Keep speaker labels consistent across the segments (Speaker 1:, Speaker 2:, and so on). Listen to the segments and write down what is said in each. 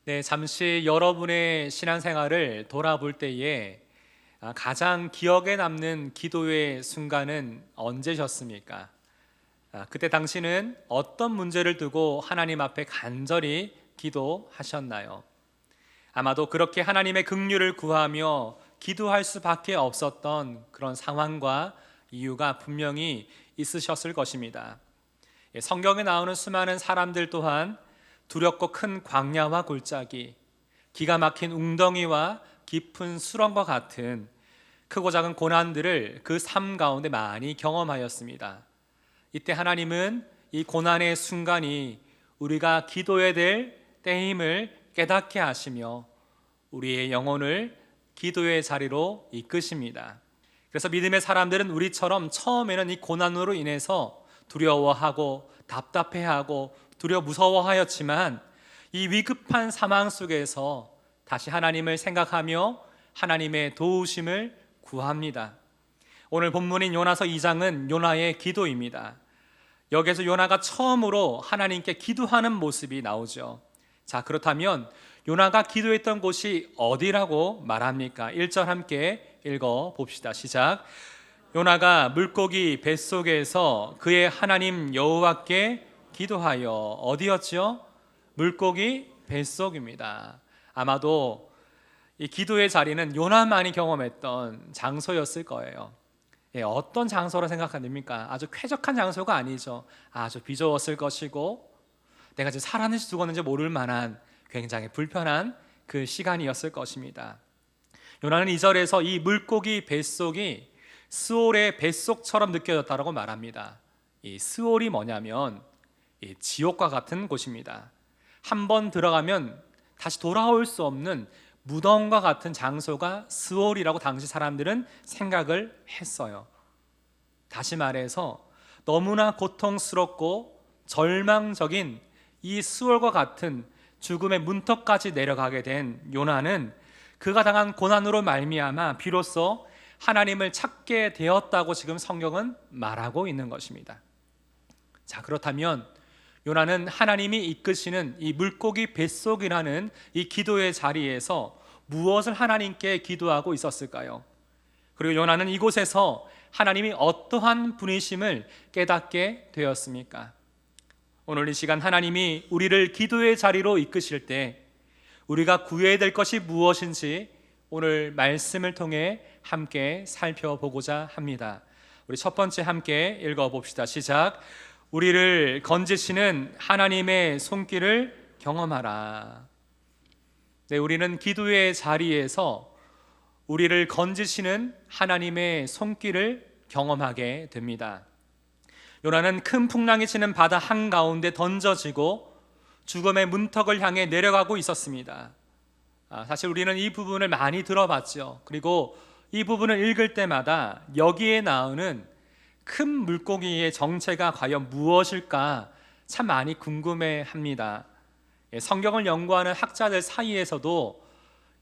Speaker 1: 네, 잠시 여러분의 신앙생활을 돌아볼 때에 가장 기억에 남는 기도의 순간은 언제셨습니까? 그때 당시는 어떤 문제를 두고 하나님 앞에 간절히 기도하셨나요? 아마도 그렇게 하나님의 긍휼을 구하며 기도할 수밖에 없었던 그런 상황과 이유가 분명히 있으셨을 것입니다. 성경에 나오는 수많은 사람들 또한 두렵고 큰 광야와 골짜기, 기가 막힌 웅덩이와 깊은 수렁과 같은 크고 작은 고난들을 그 삶 가운데 많이 경험하였습니다. 이때 하나님은 이 고난의 순간이 우리가 기도해야 될 때임을 깨닫게 하시며 우리의 영혼을 기도의 자리로 이끄십니다. 그래서 믿음의 사람들은 우리처럼 처음에는 이 고난으로 인해서 두려워하고 답답해하고 무서워하였지만 이 위급한 상황 속에서 다시 하나님을 생각하며 하나님의 도우심을 구합니다. 오늘 본문인 요나서 2장은 요나의 기도입니다. 여기에서 요나가 처음으로 하나님께 기도하는 모습이 나오죠. 자, 그렇다면 요나가 기도했던 곳이 어디라고 말합니까? 1절 함께 읽어 봅시다. 시작. 요나가 물고기 뱃속에서 그의 하나님 여호와께 기도하여, 어디였죠? 물고기 뱃속입니다. 아마도 이 기도의 자리는 요나만이 경험했던 장소였을 거예요. 어떤 장소로 생각됩니까? 아주 쾌적한 장소가 아니죠. 아주 비좁았을 것이고 내가 지금 살았는지 죽었는지 모를 만한 굉장히 불편한 그 시간이었을 것입니다. 요나는 2절에서 이 물고기 뱃속이 스올의 뱃속처럼 느껴졌다고 말합니다. 이 스올이 뭐냐면 이 지옥과 같은 곳입니다. 한번 들어가면 다시 돌아올 수 없는 무덤과 같은 장소가 스올이라고 당시 사람들은 생각을 했어요. 다시 말해서 너무나 고통스럽고 절망적인 이 스올과 같은 죽음의 문턱까지 내려가게 된 요나는 그가 당한 고난으로 말미암아 비로소 하나님을 찾게 되었다고 지금 성경은 말하고 있는 것입니다. 자, 그렇다면 요나는 하나님이 이끄시는 이 물고기 뱃속이라는 이 기도의 자리에서 무엇을 하나님께 기도하고 있었을까요? 그리고 요나는 이곳에서 하나님이 어떠한 분이심을 깨닫게 되었습니까? 오늘 이 시간 하나님이 우리를 기도의 자리로 이끄실 때 우리가 구해야 될 것이 무엇인지 오늘 말씀을 통해 함께 살펴보고자 합니다. 우리 첫 번째 함께 읽어봅시다. 시작. 우리를 건지시는 하나님의 손길을 경험하라. 네, 우리는 기도의 자리에서 우리를 건지시는 하나님의 손길을 경험하게 됩니다. 요나는 큰 풍랑이 치는 바다 한가운데 던져지고 죽음의 문턱을 향해 내려가고 있었습니다. 사실 우리는 이 부분을 많이 들어봤죠. 그리고 이 부분을 읽을 때마다 여기에 나오는 큰 물고기의 정체가 과연 무엇일까 참 많이 궁금해합니다. 성경을 연구하는 학자들 사이에서도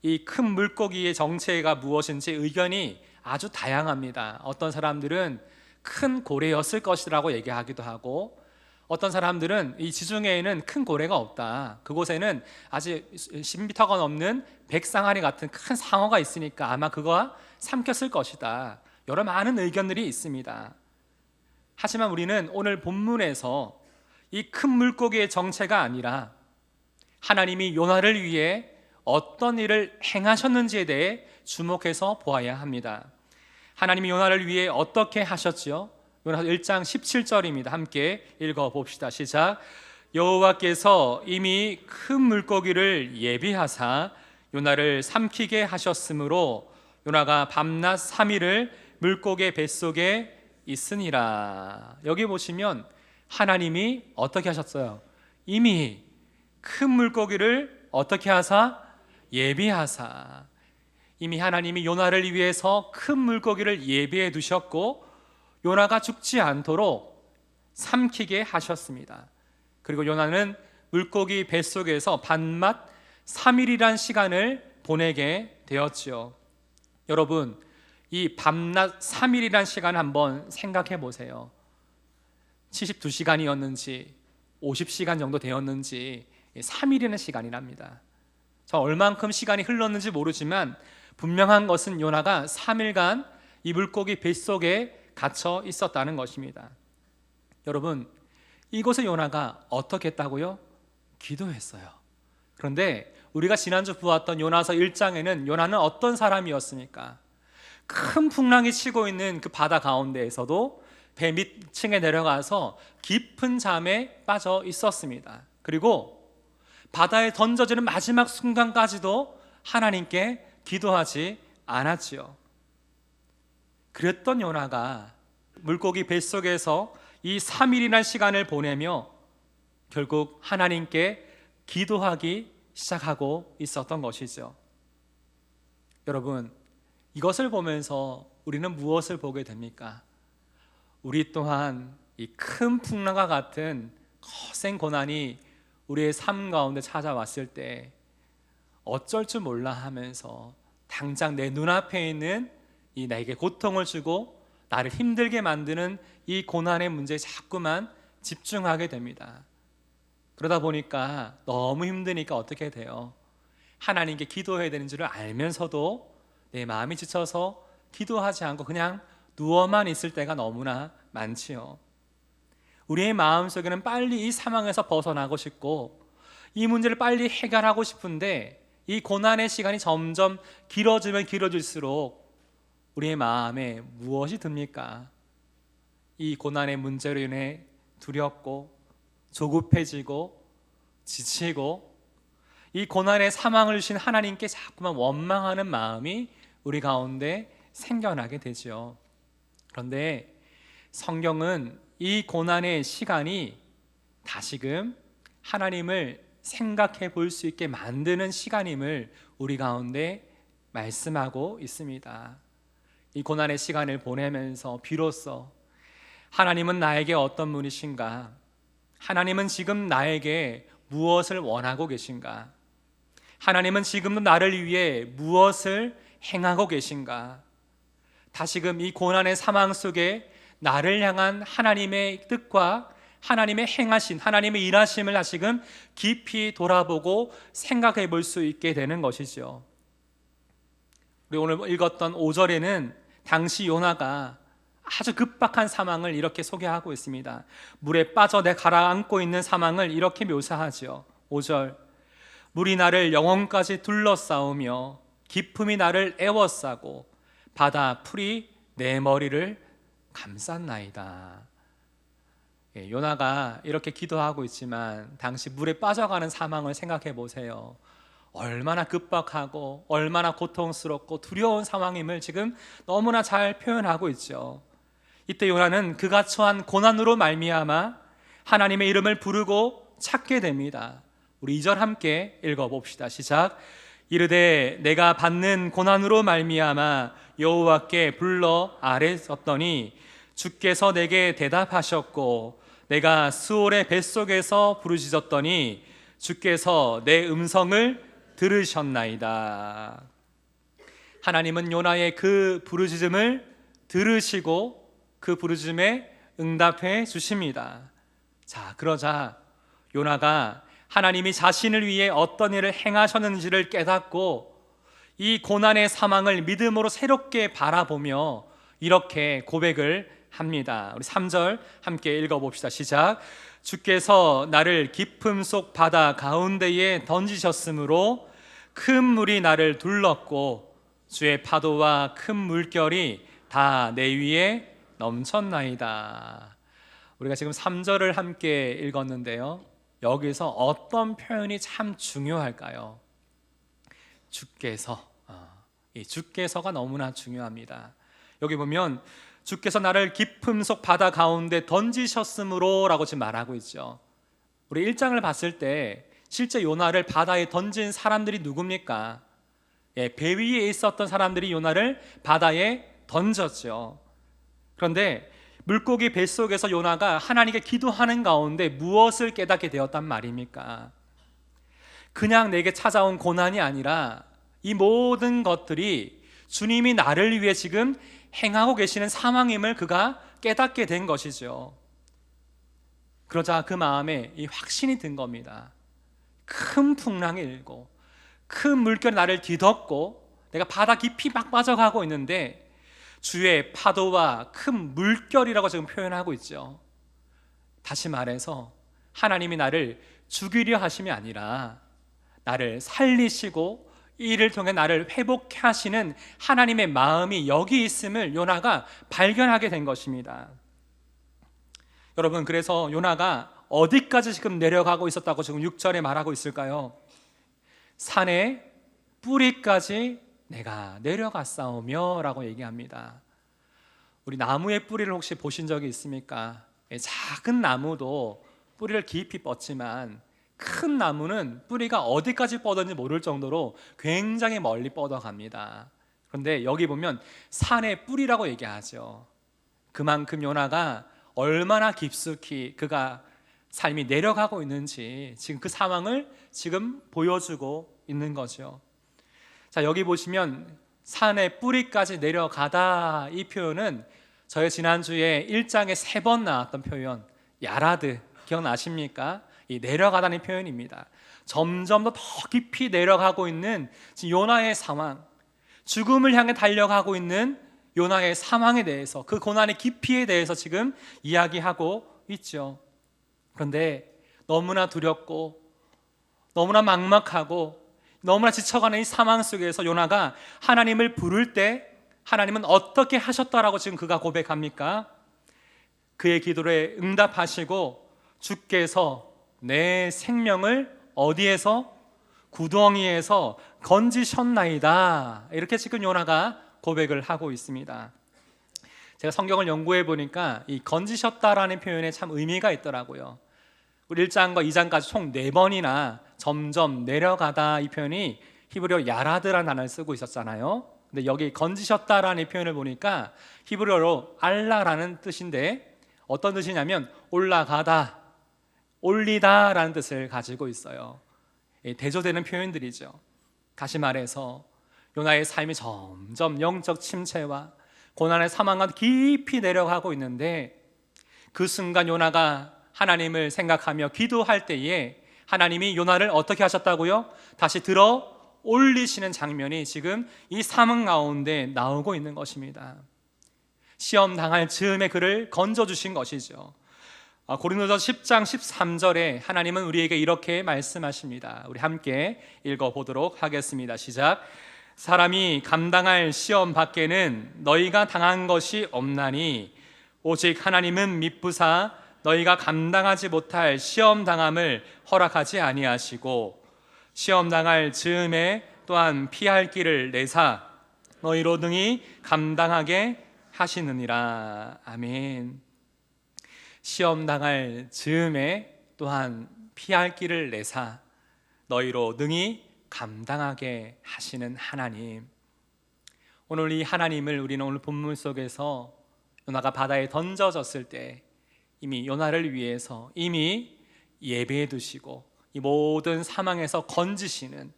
Speaker 1: 이 큰 물고기의 정체가 무엇인지 의견이 아주 다양합니다. 어떤 사람들은 큰 고래였을 것이라고 얘기하기도 하고, 어떤 사람들은 이 지중해에는 큰 고래가 없다, 그곳에는 아직 10m가 넘는 백상아리 같은 큰 상어가 있으니까 아마 그거와 삼켰을 것이다, 여러 많은 의견들이 있습니다. 하지만 우리는 오늘 본문에서 이 큰 물고기의 정체가 아니라 하나님이 요나를 위해 어떤 일을 행하셨는지에 대해 주목해서 보아야 합니다. 하나님이 요나를 위해 어떻게 하셨지요? 요나서 1장 17절입니다. 함께 읽어봅시다. 시작. 여호와께서 이미 큰 물고기를 예비하사 요나를 삼키게 하셨으므로 요나가 밤낮 3일을 물고기 뱃속에 있으니라. 여기 보시면 하나님이 어떻게 하셨어요? 이미 큰 물고기를 어떻게 하사? 예비하사. 이미 하나님이 요나를 위해서 큰 물고기를 예비해 두셨고 요나가 죽지 않도록 삼키게 하셨습니다. 그리고 요나는 물고기 뱃속에서 밤낮 3일이란 시간을 보내게 되었지요. 여러분, 이 밤낮 3일이란 시간 한번 생각해 보세요. 72시간이었는지 50시간 정도 되었는지 3일이라는 시간이랍니다. 얼만큼 시간이 흘렀는지 모르지만 분명한 것은 요나가 3일간 이 물고기 뱃속에 갇혀 있었다는 것입니다. 여러분, 이곳에 요나가 어떻게 했다고요? 기도했어요. 그런데 우리가 지난주 보았던 요나서 1장에는 요나는 어떤 사람이었습니까? 큰 풍랑이 치고 있는 그 바다 가운데에서도 배 밑층에 내려가서 깊은 잠에 빠져 있었습니다. 그리고 바다에 던져지는 마지막 순간까지도 하나님께 기도하지 않았지요. 그랬던 요나가 물고기 뱃속에서 이 3일이라는 시간을 보내며 결국 하나님께 기도하기 시작하고 있었던 것이죠. 여러분, 이것을 보면서 우리는 무엇을 보게 됩니까? 우리 또한 이 큰 풍랑과 같은 거센 고난이 우리의 삶 가운데 찾아왔을 때 어쩔 줄 몰라 하면서 당장 내 눈앞에 있는 이 나에게 고통을 주고 나를 힘들게 만드는 이 고난의 문제에 자꾸만 집중하게 됩니다. 그러다 보니까 너무 힘드니까 어떻게 돼요? 하나님께 기도해야 되는 줄을 알면서도 내 마음이 지쳐서 기도하지 않고 그냥 누워만 있을 때가 너무나 많지요. 우리의 마음속에는 빨리 이 상황에서 벗어나고 싶고 이 문제를 빨리 해결하고 싶은데 이 고난의 시간이 점점 길어지면 길어질수록 우리의 마음에 무엇이 듭니까? 이 고난의 문제로 인해 두렵고 조급해지고 지치고 이 고난의 사망을 주신 하나님께 자꾸만 원망하는 마음이 우리 가운데 생겨나게 되죠. 그런데 성경은 이 고난의 시간이 다시금 하나님을 생각해 볼 수 있게 만드는 시간임을 우리 가운데 말씀하고 있습니다. 이 고난의 시간을 보내면서 비로소 하나님은 나에게 어떤 분이신가? 하나님은 지금 나에게 무엇을 원하고 계신가? 하나님은 지금도 나를 위해 무엇을 행하고 계신가? 다시금 이 고난의 상황 속에 나를 향한 하나님의 뜻과 하나님의 행하신 하나님의 일하심을 다시금 깊이 돌아보고 생각해 볼 수 있게 되는 것이죠. 우리 오늘 읽었던 5절에는 당시 요나가 아주 급박한 상황을 이렇게 소개하고 있습니다. 물에 빠져 내 가라앉고 있는 상황을 이렇게 묘사하죠. 5절, 물이 나를 영혼까지 둘러싸우며 깊음이 나를 에워싸고 바다 풀이 내 머리를 감쌌나이다. 요나가 이렇게 기도하고 있지만 당시 물에 빠져가는 상황을 생각해 보세요. 얼마나 급박하고 얼마나 고통스럽고 두려운 상황임을 지금 너무나 잘 표현하고 있죠. 이때 요나는 그가 처한 고난으로 말미암아 하나님의 이름을 부르고 찾게 됩니다. 우리 2절 함께 읽어봅시다. 시작. 이르되 내가 받는 고난으로 말미암아 여호와께 불러 아뢰었더니 주께서 내게 대답하셨고 내가 스올의 뱃속에서 부르짖었더니 주께서 내 음성을 들으셨나이다. 하나님은 요나의 그 부르짖음을 들으시고 그 부르짖음에 응답해 주십니다. 자, 그러자 요나가 하나님이 자신을 위해 어떤 일을 행하셨는지를 깨닫고 이 고난의 사망을 믿음으로 새롭게 바라보며 이렇게 고백을 합니다. 우리 3절 함께 읽어봅시다. 시작. 주께서 나를 깊음 속 바다 가운데에 던지셨으므로 큰 물이 나를 둘렀고 주의 파도와 큰 물결이 다 내 위에 넘쳤나이다. 우리가 지금 3절을 함께 읽었는데요, 여기서 어떤 표현이 참 중요할까요? 주께서, 이 주께서가 너무나 중요합니다. 여기 보면 주께서 나를 깊음 속 바다 가운데 던지셨으므로 라고 지금 말하고 있죠. 우리 1장을 봤을 때 실제 요나를 바다에 던진 사람들이 누굽니까? 배 위에 있었던 사람들이 요나를 바다에 던졌죠. 그런데 물고기 뱃속에서 요나가 하나님께 기도하는 가운데 무엇을 깨닫게 되었단 말입니까? 그냥 내게 찾아온 고난이 아니라 이 모든 것들이 주님이 나를 위해 지금 행하고 계시는 상황임을 그가 깨닫게 된 것이죠. 그러자 그 마음에 이 확신이 든 겁니다. 큰 풍랑이 일고 큰 물결이 나를 뒤덮고 내가 바다 깊이 막 빠져가고 있는데 주의 파도와 큰 물결이라고 지금 표현하고 있죠. 다시 말해서 하나님이 나를 죽이려 하심이 아니라 나를 살리시고 이를 통해 나를 회복케 하시는 하나님의 마음이 여기 있음을 요나가 발견하게 된 것입니다. 여러분, 그래서 요나가 어디까지 지금 내려가고 있었다고 지금 6절에 말하고 있을까요? 산의 뿌리까지 내가 내려갔사오며 라고 얘기합니다. 우리 나무의 뿌리를 혹시 보신 적이 있습니까? 작은 나무도 뿌리를 깊이 뻗지만 큰 나무는 뿌리가 어디까지 뻗었는지 모를 정도로 굉장히 멀리 뻗어갑니다. 그런데 여기 보면 산의 뿌리라고 얘기하죠. 그만큼 요나가 얼마나 깊숙이 그가 삶이 내려가고 있는지 지금 그 상황을 지금 보여주고 있는 거죠. 자, 여기 보시면 산의 뿌리까지 내려가다, 이 표현은 저희 지난주에 1장에 3번 나왔던 표현 야라드 기억나십니까? 이 내려가다는 표현입니다. 점점 더 깊이 내려가고 있는 지금 요나의 상황, 죽음을 향해 달려가고 있는 요나의 상황에 대해서, 그 고난의 깊이에 대해서 지금 이야기하고 있죠. 그런데 너무나 두렵고 너무나 막막하고 너무나 지쳐가는 이 상황 속에서 요나가 하나님을 부를 때 하나님은 어떻게 하셨다라고 지금 그가 고백합니까? 그의 기도에 응답하시고 주께서 내 생명을 어디에서? 구덩이에서 건지셨나이다, 이렇게 지금 요나가 고백을 하고 있습니다. 제가 성경을 연구해 보니까 이 건지셨다라는 표현에 참 의미가 있더라고요. 우리 1장과 2장까지 총 4번이나 점점 내려가다, 이 표현이 히브리어 야라드라는 단어를 쓰고 있었잖아요. 근데 여기 건지셨다라는 표현을 보니까 히브리어로 알라라는 뜻인데 어떤 뜻이냐면 올라가다, 올리다라는 뜻을 가지고 있어요. 대조되는 표현들이죠. 다시 말해서 요나의 삶이 점점 영적 침체와 고난의 사망과 깊이 내려가고 있는데 그 순간 요나가 하나님을 생각하며 기도할 때에 하나님이 요나를 어떻게 하셨다고요? 다시 들어 올리시는 장면이 지금 이 사망 가운데 나오고 있는 것입니다. 시험 당할 즈음에 그를 건져주신 것이죠. 고린도서 10장 13절에 하나님은 우리에게 이렇게 말씀하십니다. 우리 함께 읽어보도록 하겠습니다. 시작. 사람이 감당할 시험 밖에는 너희가 당한 것이 없나니 오직 하나님은 미쁘사 너희가 감당하지 못할 시험 당함을 허락하지 아니하시고 시험 당할 즈음에 또한 피할 길을 내사 너희로 등이 감당하게 하시느니라. 아멘. 시험 당할 즈음에 또한 피할 길을 내사 너희로 능히 감당하게 하시는 하나님. 오늘 이 하나님을 우리는 오늘 본문 속에서 요나가 바다에 던져졌을 때 이미 요나를 위해서 이미 예배해 두시고 이 모든 사망에서 건지시는,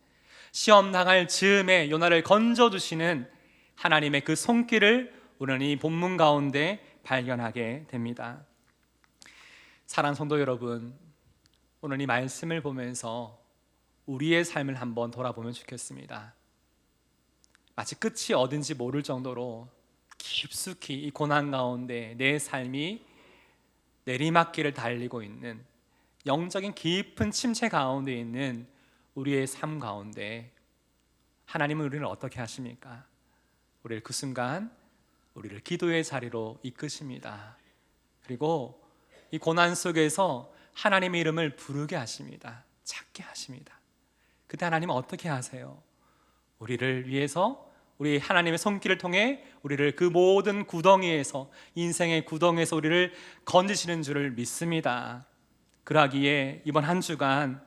Speaker 1: 시험 당할 즈음에 요나를 건져 두시는 하나님의 그 손길을 우리는 이 본문 가운데 발견하게 됩니다. 사랑하는 성도 여러분, 오늘 이 말씀을 보면서 우리의 삶을 한번 돌아보면 좋겠습니다. 마치 끝이 어딘지 모를 정도로 깊숙이 이 고난 가운데 내 삶이 내리막길을 달리고 있는, 영적인 깊은 침체 가운데 있는 우리의 삶 가운데 하나님은 우리를 어떻게 하십니까? 우리를 그 순간 우리를 기도의 자리로 이끄십니다. 그리고 이 고난 속에서 하나님의 이름을 부르게 하십니다. 찾게 하십니다. 그때 하나님은 어떻게 하세요? 우리를 위해서, 우리 하나님의 손길을 통해 우리를 그 모든 구덩이에서, 인생의 구덩이에서 우리를 건지시는 줄을 믿습니다. 그러기에 이번 한 주간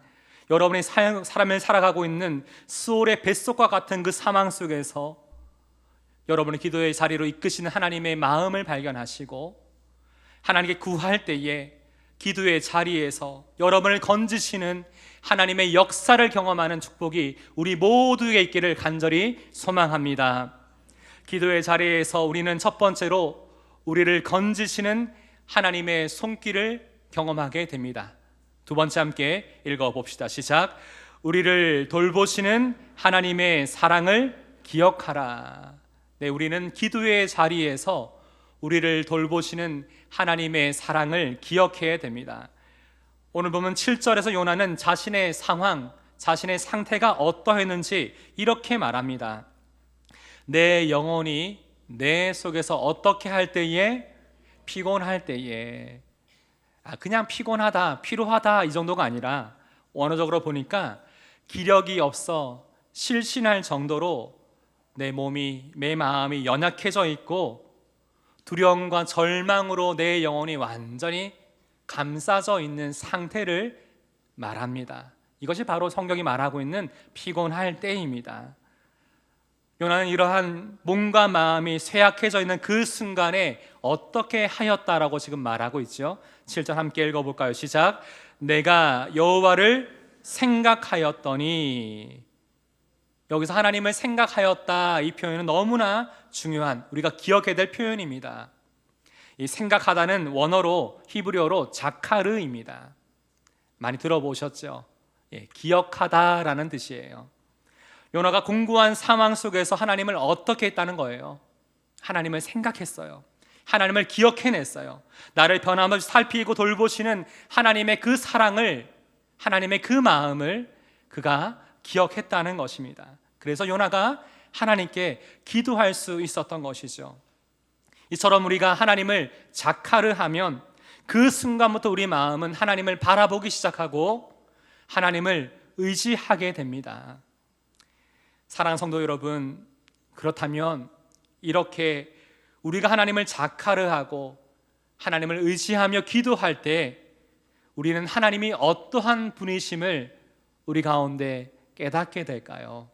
Speaker 1: 여러분이 삶을 살아가고 있는 수올의 뱃속과 같은 그 사망 속에서 여러분의 기도의 자리로 이끄시는 하나님의 마음을 발견하시고 하나님께 구할 때에 기도의 자리에서 여러분을 건지시는 하나님의 역사를 경험하는 축복이 우리 모두에게 있기를 간절히 소망합니다. 기도의 자리에서 우리는 첫 번째로 우리를 건지시는 하나님의 손길을 경험하게 됩니다. 두 번째 함께 읽어봅시다. 시작. 우리를 돌보시는 하나님의 사랑을 기억하라. 네, 우리는 기도의 자리에서 우리를 돌보시는 하나님의 사랑을 기억해야 됩니다. 오늘 보면 7절에서 요나는 자신의 상황, 자신의 상태가 어떠했는지 이렇게 말합니다. 내 영혼이 내 속에서 어떻게 할 때에? 피곤할 때에. 그냥 피곤하다, 피로하다 이 정도가 아니라 원어적으로 보니까 기력이 없어 실신할 정도로 내 몸이, 내 마음이 연약해져 있고 두려움과 절망으로 내 영혼이 완전히 감싸져 있는 상태를 말합니다. 이것이 바로 성경이 말하고 있는 피곤할 때입니다. 요나는 이러한 몸과 마음이 쇠약해져 있는 그 순간에 어떻게 하였다라고 지금 말하고 있죠. 7절 함께 읽어볼까요? 시작. 내가 여호와를 생각하였더니. 여기서 하나님을 생각하였다, 이 표현은 너무나 중요한, 우리가 기억해야 될 표현입니다. 이 생각하다는 원어로 히브리어로 자카르입니다. 많이 들어보셨죠? 기억하다라는 뜻이에요. 요나가 공고한 상황 속에서 하나님을 어떻게 했다는 거예요? 하나님을 생각했어요. 하나님을 기억해냈어요. 나를 변함없이 살피고 돌보시는 하나님의 그 사랑을, 하나님의 그 마음을 그가 기억했다는 것입니다. 그래서 요나가 하나님께 기도할 수 있었던 것이죠. 이처럼 우리가 하나님을 자카르하면 그 순간부터 우리 마음은 하나님을 바라보기 시작하고 하나님을 의지하게 됩니다. 사랑하는 성도 여러분, 그렇다면 이렇게 우리가 하나님을 자카르하고 하나님을 의지하며 기도할 때 우리는 하나님이 어떠한 분이심을 우리 가운데 깨닫게 될까요?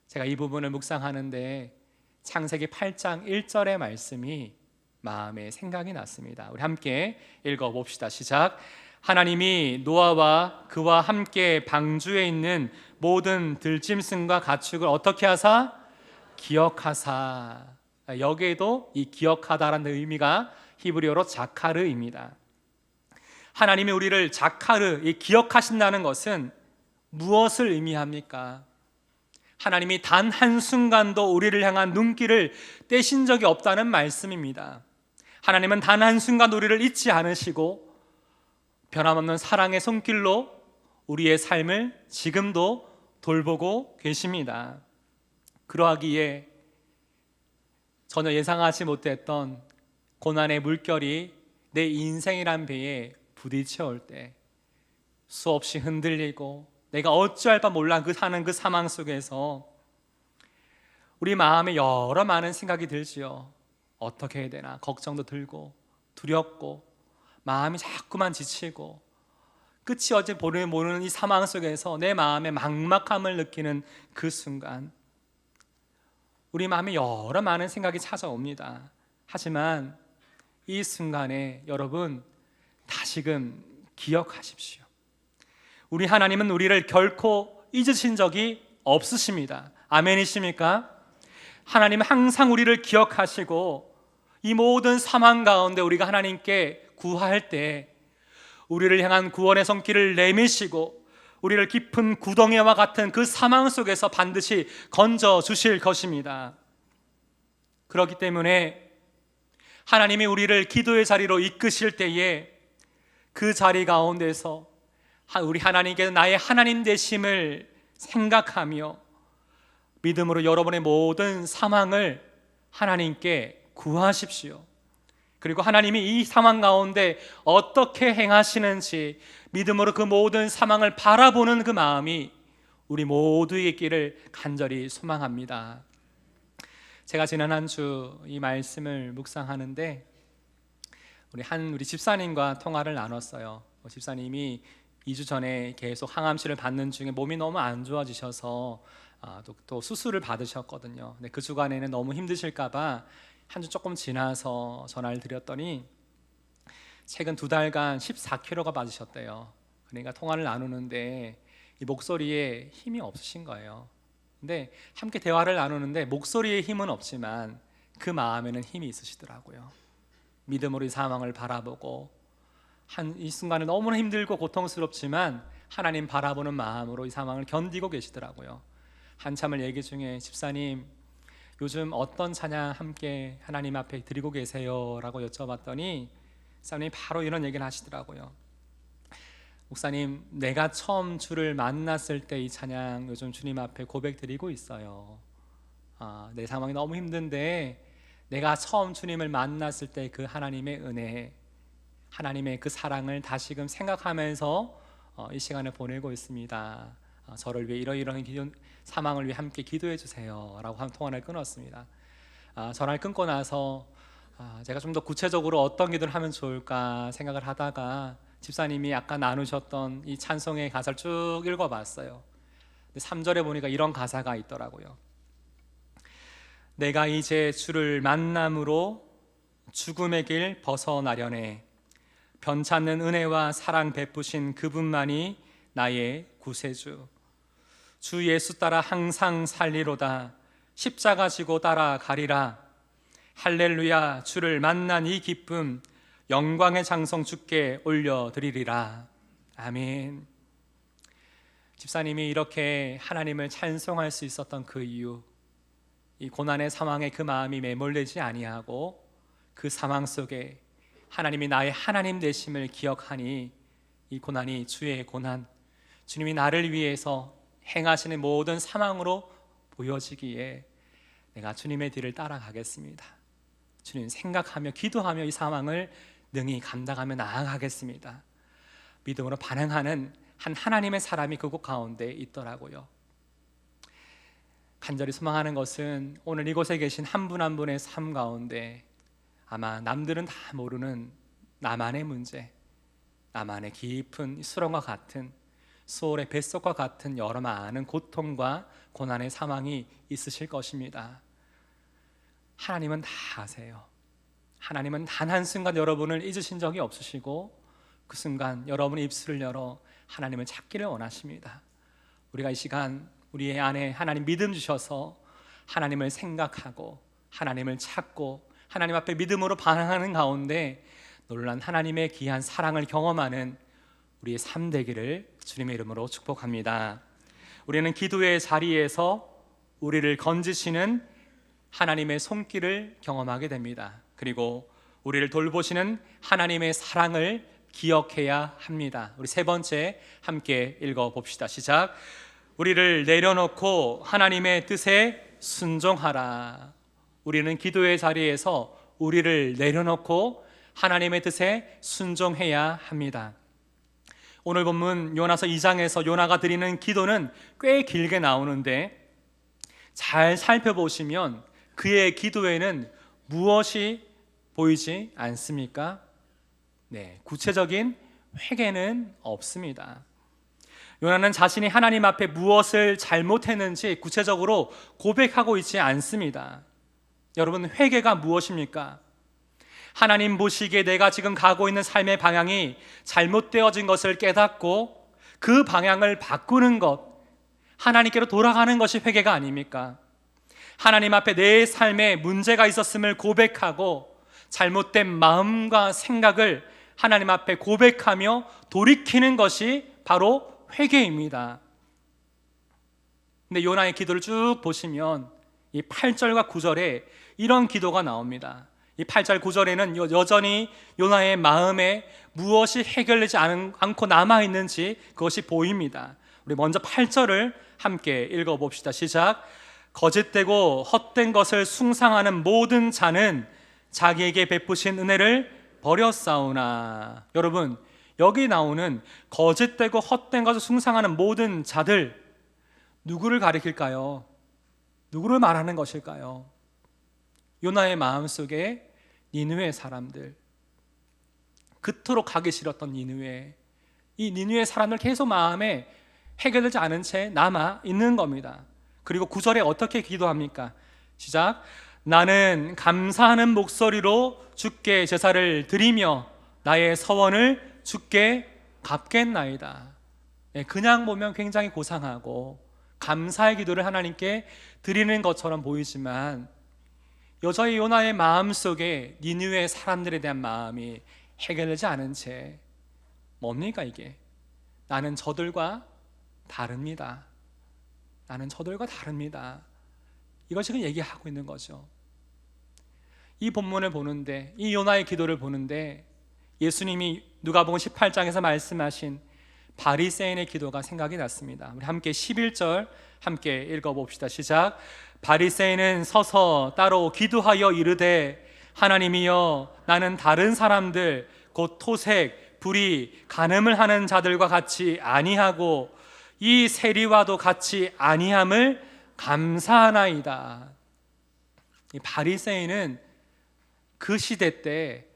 Speaker 1: 제가 이 부분을 묵상하는데 창세기 8장 1절의 말씀이 마음에 생각이 났습니다. 우리 함께 읽어봅시다. 시작. 하나님이 노아와 그와 함께 방주에 있는 모든 들짐승과 가축을 어떻게 하사? 기억하사. 여기에도 이 기억하다라는 의미가 히브리어로 자카르입니다. 하나님이 우리를 자카르, 이 기억하신다는 것은 무엇을 의미합니까? 하나님이 단 한순간도 우리를 향한 눈길을 떼신 적이 없다는 말씀입니다. 하나님은 단 한순간 우리를 잊지 않으시고 변함없는 사랑의 손길로 우리의 삶을 지금도 돌보고 계십니다. 그러하기에 전혀 예상하지 못했던 고난의 물결이 내 인생이란 배에 부딪혀올 때 수없이 흔들리고 내가 어찌할 바 몰라 하는 그 상황 속에서 우리 마음에 여러 많은 생각이 들지요. 어떻게 해야 되나 걱정도 들고 두렵고 마음이 자꾸만 지치고 끝이 어찌 모르는 이 상황 속에서 내 마음의 막막함을 느끼는 그 순간 우리 마음에 여러 많은 생각이 찾아옵니다. 하지만 이 순간에 여러분 다시금 기억하십시오. 우리 하나님은 우리를 결코 잊으신 적이 없으십니다. 아멘이십니까? 하나님은 항상 우리를 기억하시고 이 모든 상황 가운데 우리가 하나님께 구할 때 우리를 향한 구원의 손길을 내미시고 우리를 깊은 구덩이와 같은 그 상황 속에서 반드시 건져 주실 것입니다. 그렇기 때문에 하나님이 우리를 기도의 자리로 이끄실 때에 그 자리 가운데서 우리 하나님께서 나의 하나님 되심을 생각하며 믿음으로 여러분의 모든 상황을 하나님께 구하십시오. 그리고 하나님이 이 상황 가운데 어떻게 행하시는지 믿음으로 그 모든 상황을 바라보는 그 마음이 우리 모두에게 있기를 간절히 소망합니다. 제가 지난 한 주 이 말씀을 묵상하는데 우리 집사님과 통화를 나눴어요. 집사님이 2주 전에 계속 항암치를 받는 중에 몸이 너무 안 좋아지셔서 또 수술을 받으셨거든요. 근데 그 주간에는 너무 힘드실까 봐 한 주 조금 지나서 전화를 드렸더니 최근 2달간 14kg가 빠지셨대요. 그러니까 통화를 나누는데 이 목소리에 힘이 없으신 거예요. 근데 함께 대화를 나누는데 목소리에 힘은 없지만 그 마음에는 힘이 있으시더라고요. 믿음으로 이 상황을 바라보고 이 순간에 너무나 힘들고 고통스럽지만 하나님 바라보는 마음으로 이 상황을 견디고 계시더라고요. 한참을 얘기 중에 집사님 요즘 어떤 찬양 함께 하나님 앞에 드리고 계세요? 라고 여쭤봤더니 집사님이 바로 이런 얘기를 하시더라고요. 목사님, 내가 처음 주를 만났을 때 이 찬양 요즘 주님 앞에 고백드리고 있어요. 내 상황이 너무 힘든데 내가 처음 주님을 만났을 때 그 하나님의 은혜, 하나님의 그 사랑을 다시금 생각하면서 이 시간을 보내고 있습니다. 저를 위해 이러이러한 사망을 위해 함께 기도해 주세요 라고 한 통화를 끊었습니다. 전화를 끊고 나서 제가 좀 더 구체적으로 어떤 기도를 하면 좋을까 생각을 하다가 집사님이 아까 나누셨던 이 찬송의 가사를 쭉 읽어봤어요. 3절에 보니까 이런 가사가 있더라고요. 내가 이제 주를 만남으로 죽음의 길 벗어나려네. 변찮는 은혜와 사랑 베푸신 그분만이 나의 구세주. 주 예수 따라 항상 살리로다. 십자가 지고 따라가리라. 할렐루야. 주를 만난 이 기쁨 영광의 장성 주께 올려드리리라. 아멘. 집사님이 이렇게 하나님을 찬송할 수 있었던 그 이유, 이 고난의 상황에 그 마음이 매몰되지 아니하고 그 상황 속에 하나님이 나의 하나님 되심을 기억하니 이 고난이 주의 고난, 주님이 나를 위해서 행하시는 모든 상황으로 보여지기에 내가 주님의 뒤를 따라가겠습니다. 주님 생각하며 기도하며 이 상황을 능히 감당하며 나아가겠습니다. 믿음으로 반응하는 한 하나님의 사람이 그곳 가운데 있더라고요. 간절히 소망하는 것은 오늘 이곳에 계신 한 분 한 분의 삶 가운데 아마 남들은 다 모르는 나만의 문제, 나만의 깊은 수렁과 같은 수월의 뱃속과 같은 여러 많은 고통과 고난의 상황이 있으실 것입니다. 하나님은 다 아세요. 하나님은 단 한순간 여러분을 잊으신 적이 없으시고 그 순간 여러분의 입술을 열어 하나님을 찾기를 원하십니다. 우리가 이 시간 우리의 안에 하나님 믿음 주셔서 하나님을 생각하고 하나님을 찾고 하나님 앞에 믿음으로 반응하는 가운데 놀란 하나님의 귀한 사랑을 경험하는 우리의 삶 되기를 주님의 이름으로 축복합니다. 우리는 기도의 자리에서 우리를 건지시는 하나님의 손길을 경험하게 됩니다. 그리고 우리를 돌보시는 하나님의 사랑을 기억해야 합니다. 우리 세 번째 함께 읽어봅시다. 시작. 우리를 내려놓고 하나님의 뜻에 순종하라. 우리는 기도의 자리에서 우리를 내려놓고 하나님의 뜻에 순종해야 합니다. 오늘 본문 요나서 2장에서 요나가 드리는 기도는 꽤 길게 나오는데 잘 살펴보시면 그의 기도에는 무엇이 보이지 않습니까? 네, 구체적인 회개는 없습니다. 요나는 자신이 하나님 앞에 무엇을 잘못했는지 구체적으로 고백하고 있지 않습니다. 여러분, 회개가 무엇입니까? 하나님 보시기에 내가 지금 가고 있는 삶의 방향이 잘못되어진 것을 깨닫고 그 방향을 바꾸는 것, 하나님께로 돌아가는 것이 회개가 아닙니까? 하나님 앞에 내 삶에 문제가 있었음을 고백하고 잘못된 마음과 생각을 하나님 앞에 고백하며 돌이키는 것이 바로 회개입니다. 근데 요나의 기도를 쭉 보시면 이 8절과 9절에 이런 기도가 나옵니다. 이 8절 9절에는 여전히 요나의 마음에 무엇이 해결되지 않고 남아있는지 그것이 보입니다. 우리 먼저 8절을 함께 읽어봅시다. 시작. 거짓되고 헛된 것을 숭상하는 모든 자는 자기에게 베푸신 은혜를 버렸사오나. 여러분, 여기 나오는 거짓되고 헛된 것을 숭상하는 모든 자들, 누구를 가리킬까요? 누구를 말하는 것일까요? 요나의 마음속에 니느웨 사람들, 그토록 가기 싫었던 니느웨, 이 니느웨 사람들 계속 마음에 해결되지 않은 채 남아 있는 겁니다. 그리고 9절에 어떻게 기도합니까? 시작. 나는 감사하는 목소리로 주께 제사를 드리며 나의 서원을 주께 갚겠나이다. 그냥 보면 굉장히 고상하고 감사의 기도를 하나님께 드리는 것처럼 보이지만 여전히 요나의 마음속에 니느웨 사람들에 대한 마음이 해결되지 않은 채 뭡니까 이게? 나는 저들과 다릅니다. 나는 저들과 다릅니다. 이걸 지금 얘기하고 있는 거죠. 이 본문을 보는데, 이 요나의 기도를 보는데 예수님이 누가복음 18장에서 말씀하신 바리새인의 기도가 생각이 났습니다. 우리 함께 11절 함께 읽어봅시다. 시작. 바리새인은 서서 따로 기도하여 이르되 하나님이여, 나는 다른 사람들 곧 토색, 불의, 간음을 하는 자들과 같이 아니하고 이 세리와도 같이 아니함을 감사하나이다. 이 바리새인은 그 시대 때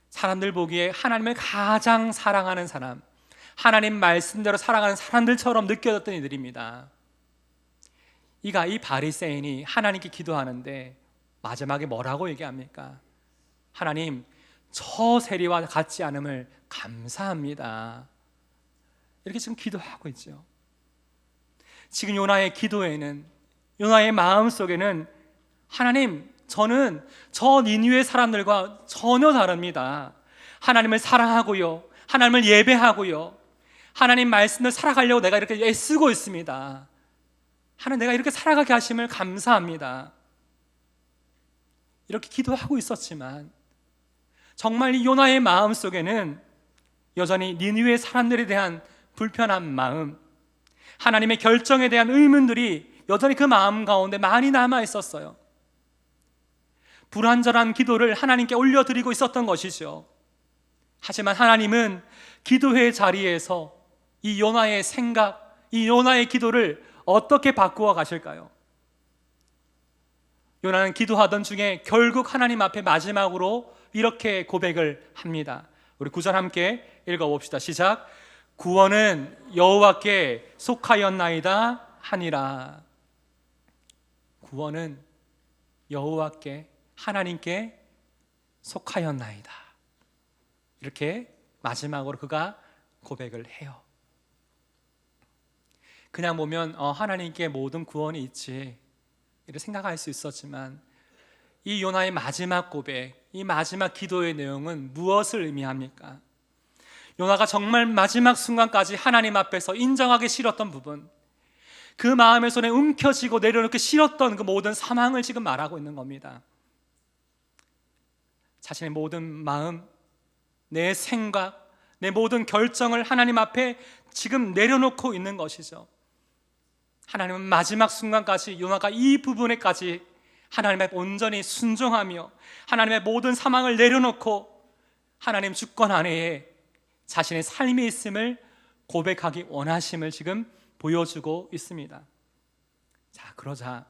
Speaker 1: 사람들 보기에 하나님을 가장 사랑하는 사람, 하나님 말씀대로 살아가는 사람들처럼 느껴졌던 이들입니다. 이 바리새인이 하나님께 기도하는데 마지막에 뭐라고 얘기합니까? 하나님, 저 세리와 같지 않음을 감사합니다. 이렇게 지금 기도하고 있죠. 지금 요나의 기도에는, 요나의 마음속에는 하나님, 저는 저 니느웨 사람들과 전혀 다릅니다. 하나님을 사랑하고요, 하나님을 예배하고요, 하나님 말씀을 살아가려고 내가 이렇게 애쓰고 있습니다. 하나님, 내가 이렇게 살아가게 하심을 감사합니다. 이렇게 기도하고 있었지만 정말 이 요나의 마음속에는 여전히 니느웨 사람들에 대한 불편한 마음, 하나님의 결정에 대한 의문들이 여전히 그 마음 가운데 많이 남아 있었어요. 불완전한 기도를 하나님께 올려드리고 있었던 것이죠. 하지만 하나님은 기도의 자리에서 이 요나의 생각, 이 요나의 기도를 어떻게 바꾸어 가실까요? 요나는 기도하던 중에 결국 하나님 앞에 마지막으로 이렇게 고백을 합니다. 우리 9절 함께 읽어봅시다. 시작. 구원은 여호와께 속하였나이다 하니라. 구원은 여호와께, 하나님께 속하였나이다. 이렇게 마지막으로 그가 고백을 해요. 그냥 보면 하나님께 모든 구원이 있지 이렇게 생각할 수 있었지만 이 요나의 마지막 고백, 이 마지막 기도의 내용은 무엇을 의미합니까? 요나가 정말 마지막 순간까지 하나님 앞에서 인정하기 싫었던 부분, 그 마음의 손에 움켜쥐고 내려놓기 싫었던 그 모든 사망을 지금 말하고 있는 겁니다. 자신의 모든 마음, 내 생각, 내 모든 결정을 하나님 앞에 지금 내려놓고 있는 것이죠. 하나님은 마지막 순간까지 요나가 이 부분에까지 하나님 앞에 온전히 순종하며 하나님의 모든 사망을 내려놓고 하나님 주권 안에 자신의 삶이 있음을 고백하기 원하심을 지금 보여주고 있습니다. 자, 그러자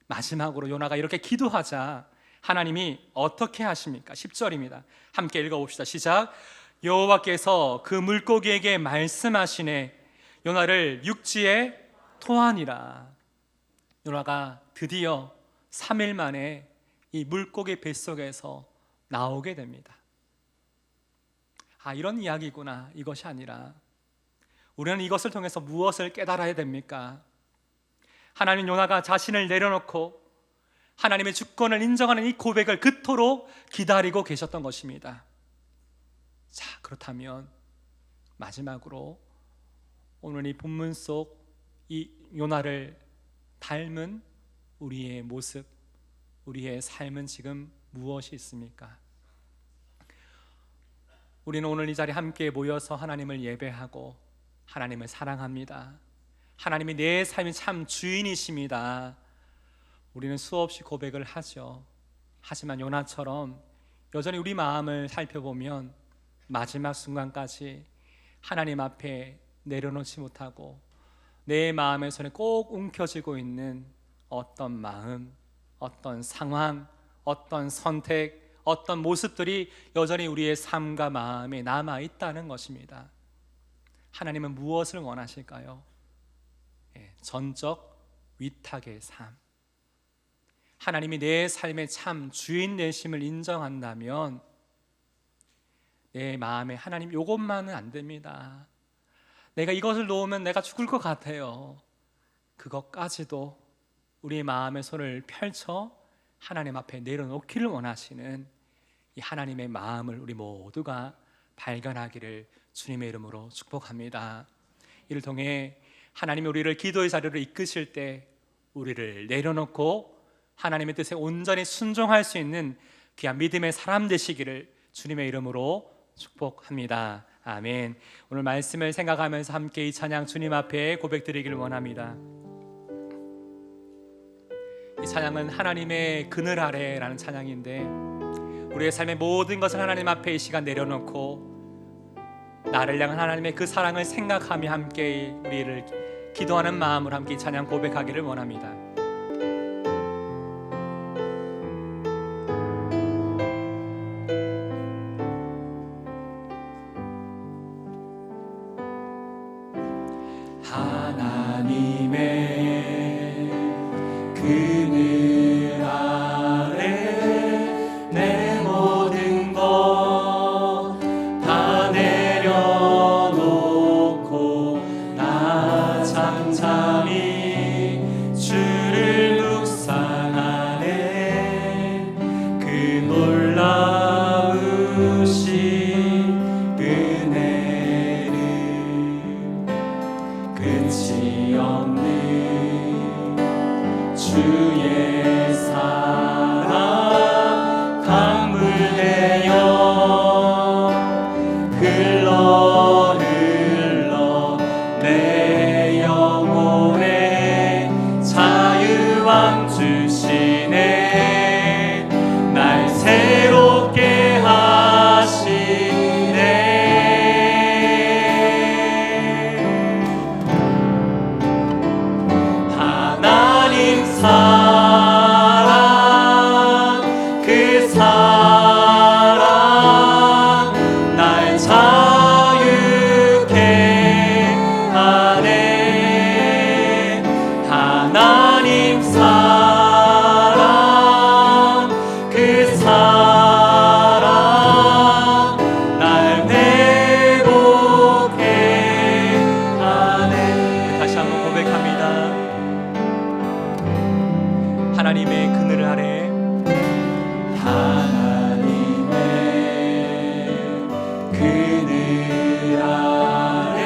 Speaker 1: 마지막으로 요나가 이렇게 기도하자 하나님이 어떻게 하십니까? 10절입니다. 함께 읽어봅시다. 시작. 여호와께서 그 물고기에게 말씀하시네 요나를 육지에 토하니라. 요나가 드디어 3일 만에 이 물고기 뱃속에서 나오게 됩니다. 이런 이야기구나, 이것이 아니라 우리는 이것을 통해서 무엇을 깨달아야 됩니까? 하나님, 요나가 자신을 내려놓고 하나님의 주권을 인정하는 이 고백을 그토록 기다리고 계셨던 것입니다. 자, 그렇다면 마지막으로 오늘 이 본문 속 이 요나를 닮은 우리의 모습, 우리의 삶은 지금 무엇이 있습니까? 우리는 오늘 이 자리에 함께 모여서 하나님을 예배하고 하나님을 사랑합니다. 하나님이 내 삶의 참 주인이십니다. 우리는 수없이 고백을 하죠. 하지만 요나처럼 여전히 우리 마음을 살펴보면 마지막 순간까지 하나님 앞에 내려놓지 못하고 내 마음의 손에 꼭 움켜쥐고 있는 어떤 마음, 어떤 상황, 어떤 선택, 어떤 모습들이 여전히 우리의 삶과 마음에 남아있다는 것입니다. 하나님은 무엇을 원하실까요? 전적 위탁의 삶. 하나님이 내 삶의 참 주인 되심을 인정한다면 내 마음에 하나님, 이것만은 안 됩니다. 내가 이것을 놓으면 내가 죽을 것 같아요. 그것까지도 우리 마음의 손을 펼쳐 하나님 앞에 내려놓기를 원하시는 이 하나님의 마음을 우리 모두가 발견하기를 주님의 이름으로 축복합니다. 이를 통해 하나님이 우리를 기도의 자리로 이끄실 때 우리를 내려놓고 하나님의 뜻에 온전히 순종할 수 있는 귀한 믿음의 사람 되시기를 주님의 이름으로 축복합니다. 아멘. 오늘 말씀을 생각하면서 함께 이 찬양 주님 앞에 고백드리기를 원합니다. 이 찬양은 하나님의 그늘 아래라는 찬양인데, 우리의 삶의 모든 것을 하나님 앞에 이 시간 내려놓고 나를 향한 하나님의 그 사랑을 생각하며 함께 우리를 기도하는 마음으로 함께 이 찬양 고백하기를 원합니다. 하나님의 그늘 아래 내 모든 것 다 내려놓고 나 잠잠히 주를 묵상하네. 그 놀라우신 은혜를 끝이 없는 주의 사랑 강물 되어 흘러 흘러 내 영혼에 자유함 주시네. 날 새롭게 하시네. 하나님 사랑 그 사랑 날 자유케 하네. 하나님 사랑 그 사랑 날 회복케 하네. 다시 한번 고백합니다. 하나님의 그늘 아래 하나님의 그늘 아래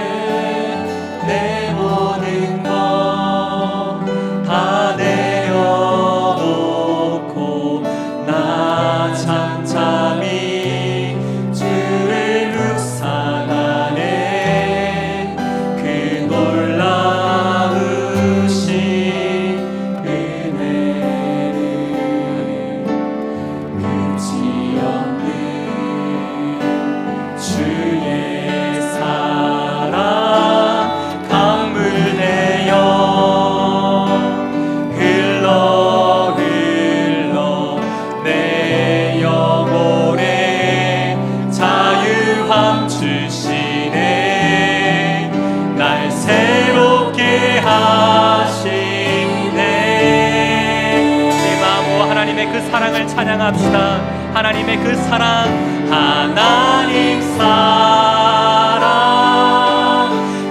Speaker 1: 내 모든 것 다 내려놓고 나 잠잠히 주를 묵상하네. 그 놀라우신 은혜를 끝이 없는 주의 사랑 강물 되어 흘러 흘러 내 영혼에 자유함 주시네. 날 새롭게 하시네. 내 마음으로 하나님의 그 사랑을 찬양합시다. 하나님의 그 사랑, 하나님 사랑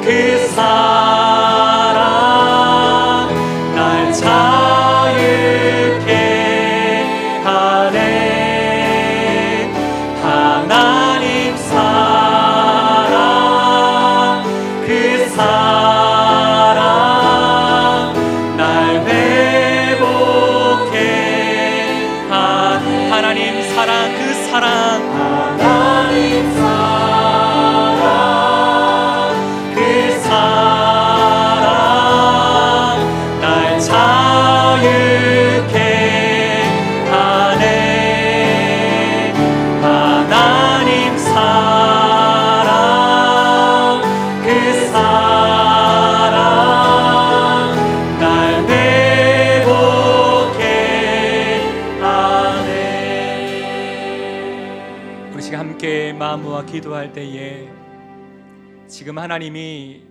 Speaker 1: 그 사랑 날 자유케 하네. 하나님 사랑 그 사랑 날 회복케 하네. 하나님 사랑 그 사랑 하나님 사랑 그 사랑 날 자유케 하네. 하나님 사랑 그 사랑 날 회복케 하네. 우리 시간 함께 마음 모아 기도할 때에 지금 하나님이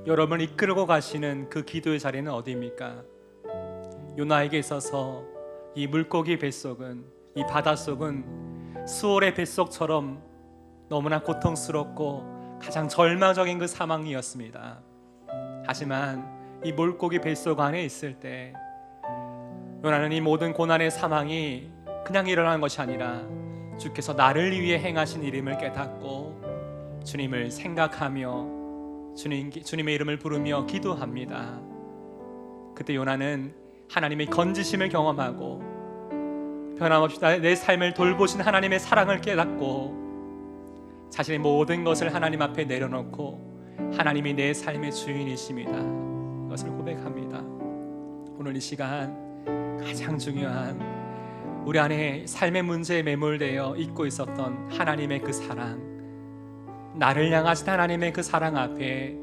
Speaker 1: 여러분을 이끌고 가시는 그 기도의 자리는 어디입니까? 요나에게 있어서 이 물고기 뱃속은, 이 바닷속은 수월의 뱃속처럼 너무나 고통스럽고 가장 절망적인 그 상황이었습니다. 하지만 이 물고기 뱃속 안에 있을 때 요나는 이 모든 고난의 상황이 그냥 일어난 것이 아니라 주께서 나를 위해 행하신 일임을 깨닫고 주님을 생각하며 주님의 이름을 부르며 기도합니다. 그때 요나는 하나님의 건지심을 경험하고 변함없이 내 삶을 돌보신 하나님의 사랑을 깨닫고 자신의 모든 것을 하나님 앞에 내려놓고 하나님이 내 삶의 주인이십니다. 이것을 고백합니다. 오늘 이 시간 가장 중요한 우리 안에 삶의 문제에 매몰되어 잊고 있었던 하나님의 그 사랑, 나를 향하신 하나님의 그 사랑 앞에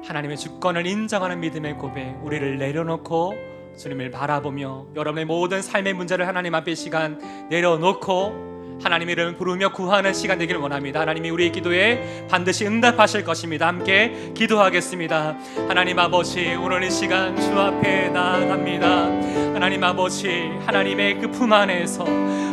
Speaker 1: 하나님의 주권을 인정하는 믿음의 고백, 우리를 내려놓고 주님을 바라보며 여러분의 모든 삶의 문제를 하나님 앞에 시간 내려놓고 하나님의 이름을 부르며 구하는 시간 되기를 원합니다. 하나님이 우리의 기도에 반드시 응답하실 것입니다. 함께 기도하겠습니다. 하나님 아버지, 오늘 이 시간 주 앞에 나아갑니다. 하나님 아버지, 하나님의 그 품 안에서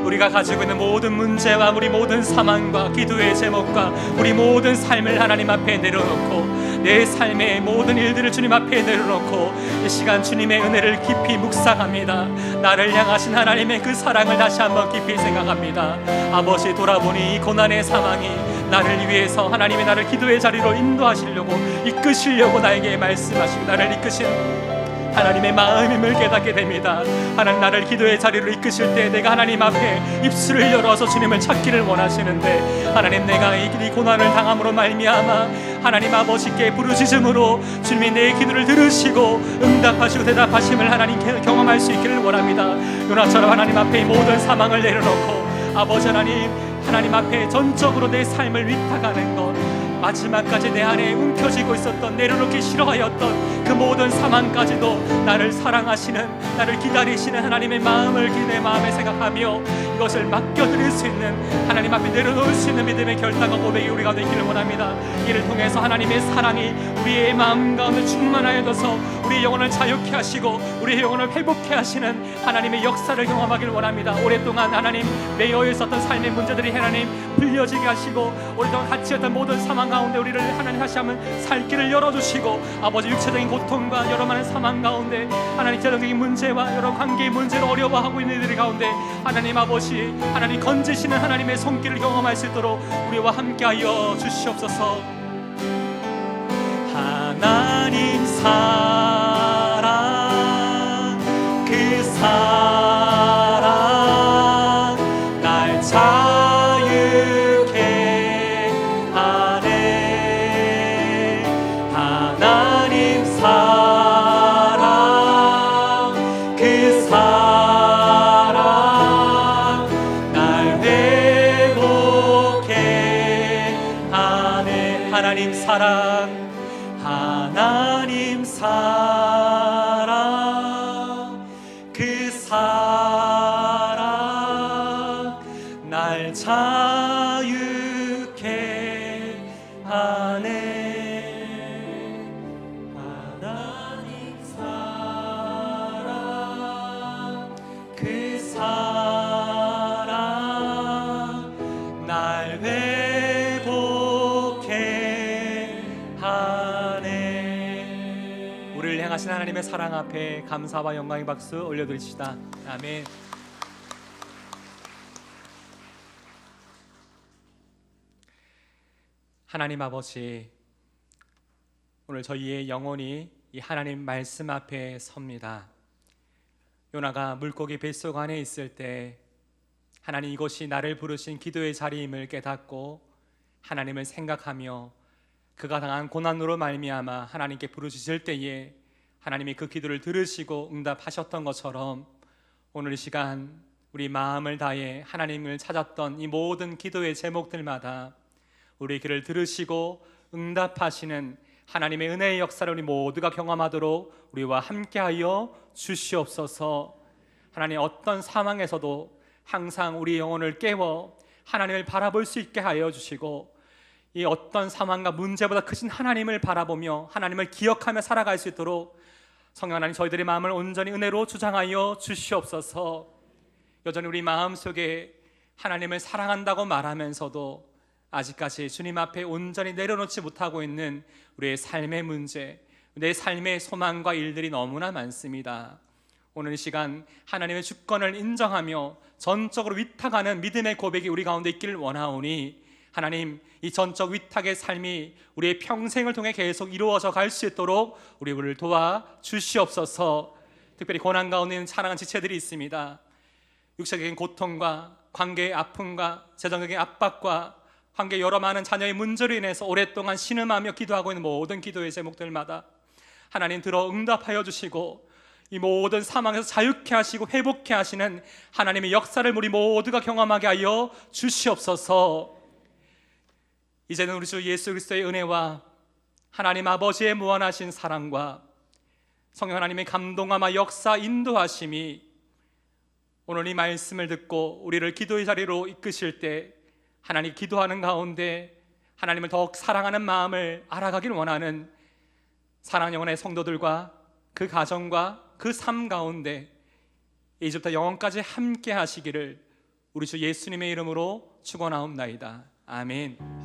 Speaker 1: 우리가 가지고 있는 모든 문제와 우리 모든 상황과 기도의 제목과 우리 모든 삶을 하나님 앞에 내려놓고 내 삶의 모든 일들을 주님 앞에 내려놓고 이 시간 주님의 은혜를 깊이 묵상합니다. 나를 향하신 하나님의 그 사랑을 다시 한번 깊이 생각합니다. 아버지, 돌아보니 이 고난의 상황이 나를 위해서 하나님이 나를 기도의 자리로 인도하시려고 이끄시려고 나에게 말씀하시고 나를 이끄신 하나님의 마음임을 깨닫게 됩니다. 하나님, 나를 기도의 자리로 이끄실 때 내가 하나님 앞에 입술을 열어서 주님을 찾기를 원하시는데 하나님, 내가 이 고난을 당함으로 말미암아 하나님 아버지께 부르짖음으로 주님이 내 기도를 들으시고 응답하시고 대답하심을 하나님 경험할 수 있기를 원합니다. 요나처럼 하나님 앞에 이 모든 사망을 내려놓고 아버지 하나님 앞에 전적으로 내 삶을 위탁하는 것, 마지막까지 내 안에 움켜쥐고 있었던 내려놓기 싫어하였던 그 모든 상황까지도 나를 사랑하시는, 나를 기다리시는 하나님의 마음을 내 마음에 생각하며 이것을 맡겨드릴 수 있는, 하나님 앞에 내려놓을 수 있는 믿음의 결단과 고백이 우리가 되기를 원합니다. 이를 통해서 하나님의 사랑이 우리의 마음 가운데 충만하여져서 우리의 영혼을 자유케 하시고 우리의 영혼을 회복케 하시는 하나님의 역사를 경험하기를 원합니다. 오랫동안 하나님 매여 있었던 삶의 문제들이 하나님 풀려지게 하시고 오랫동안 갇혀있던 모든 상황 가운데 우리를 하나님 다시 한번 살 길을 열어주시고 아버지, 육체적인 고통과 여러 많은 상황 가운데 하나님 재정적인 문제와 여러 관계의 문제를 어려워하고 있는 이들 가운데 하나님 아버지, 하나님 건지시는 하나님의 손길을 경험할 수 있도록 우리와 함께하여 주시옵소서. 하나님 사랑, 그 사랑 날 자유케 하네. 하나님 사랑, 그 사랑 날 회복케 하네. 하나님 사랑, 하나님 사랑, 그 사랑 날 자유케 하네. 하나님 사랑, 그 사랑 날 회복케 하네. 우리를 향하신 하나님의 사랑 앞에 감사와 영광의 박수 올려드립시다. 아멘. 하나님 아버지, 오늘 저희의 영혼이 이 하나님 말씀 앞에 섭니다. 요나가 물고기 뱃속 안에 있을 때 하나님, 이것이 나를 부르신 기도의 자리임을 깨닫고 하나님을 생각하며 그가 당한 고난으로 말미암아 하나님께 부르짖을 때에 하나님이 그 기도를 들으시고 응답하셨던 것처럼 오늘 이 시간 우리 마음을 다해 하나님을 찾았던 이 모든 기도의 제목들마다 우리 기도를 들으시고 응답하시는 하나님의 은혜의 역사를 우리 모두가 경험하도록 우리와 함께하여 주시옵소서. 하나님, 어떤 상황에서도 항상 우리 영혼을 깨워 하나님을 바라볼 수 있게 하여 주시고 이 어떤 상황과 문제보다 크신 하나님을 바라보며 하나님을 기억하며 살아갈 수 있도록 성령 하나님, 저희들의 마음을 온전히 은혜로 주장하여 주시옵소서. 여전히 우리 마음속에 하나님을 사랑한다고 말하면서도 아직까지 주님 앞에 온전히 내려놓지 못하고 있는 우리의 삶의 문제, 내 삶의 소망과 일들이 너무나 많습니다. 오늘 이 시간 하나님의 주권을 인정하며 전적으로 위탁하는 믿음의 고백이 우리 가운데 있기를 원하오니 하나님, 이 전적 위탁의 삶이 우리의 평생을 통해 계속 이루어져 갈 수 있도록 우리를 도와 주시옵소서. 특별히 고난 가운데 있는 사랑하는 지체들이 있습니다. 육체적인 고통과 관계의 아픔과 재정적인 압박과 관계 여러 많은 자녀의 문제로 인해서 오랫동안 신음하며 기도하고 있는 모든 기도의 제목들마다 하나님 들어 응답하여 주시고 이 모든 상황에서 자유케 하시고 회복케 하시는 하나님의 역사를 우리 모두가 경험하게 하여 주시옵소서. 이제는 우리 주 예수 그리스도의 은혜와 하나님 아버지의 무한하신 사랑과 성령 하나님의 감동함과 역사 인도하심이 오늘 이 말씀을 듣고 우리를 기도의 자리로 이끄실 때 하나님 기도하는 가운데 하나님을 더욱 사랑하는 마음을 알아가길 원하는 사랑하는 영혼의 성도들과 그 가정과 그 삶 가운데 이제부터 영원까지 함께 하시기를 우리 주 예수님의 이름으로 축원하옵나이다. 아멘.